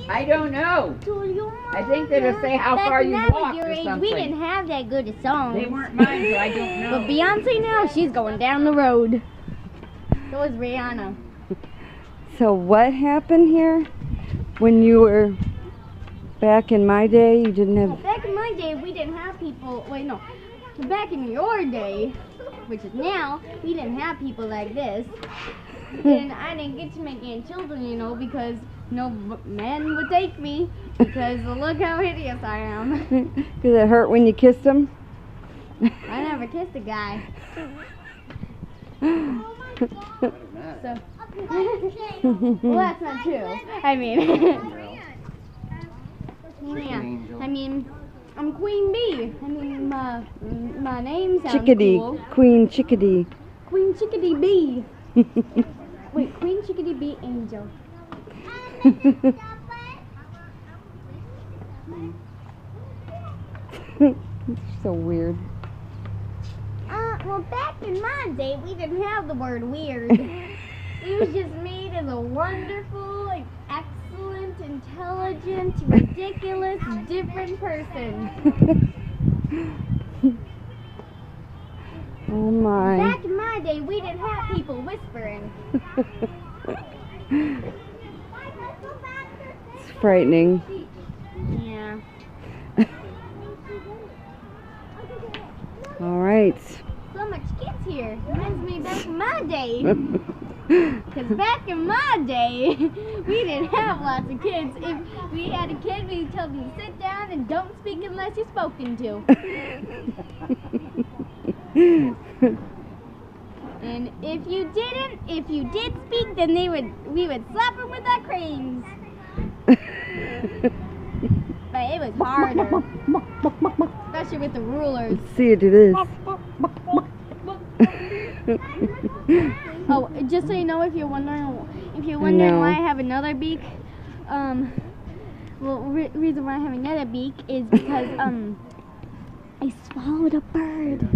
I don't know. I think they just say how far you walked or something. We didn't have that good of songs. They weren't mine, so I don't know. But Beyonce now, she's going down the road. So is Rihanna. So what happened here when you were back in my day? You didn't have... Back in my day, we didn't have people... Wait, no. Back in your day, which is now, we didn't have people like this. And I didn't get to make any children, you know, because no man would take me. Because look how hideous I am. Did it hurt when you kissed him? I never kissed a guy. So, well, that's not true. I mean, yeah. I mean, I'm Queen Bee. I mean, my name sounds Chickadee. cool. Queen Chickadee. Queen Chickadee Bee. Wait, Queen Chickadee Bee Angel. So weird. Well, back in my day, we didn't have the word weird. It was just made as a wonderful, like, excellent, intelligent, ridiculous, different person. Oh my. Back in my day, we didn't have people whispering. It's frightening. Yeah. All right. So much kids here. Reminds me back in my day. Because back in my day, we didn't have lots of kids. If we had a kid, we'd tell them to sit down and don't speak unless you're spoken to. And if you did speak, then we would slap them with our cranes. But it was harder. Especially with the rulers. Let's see you do this. Oh, just so you know, if you're wondering No. why I have another beak, well, reason why I have another beak is because I swallowed a bird.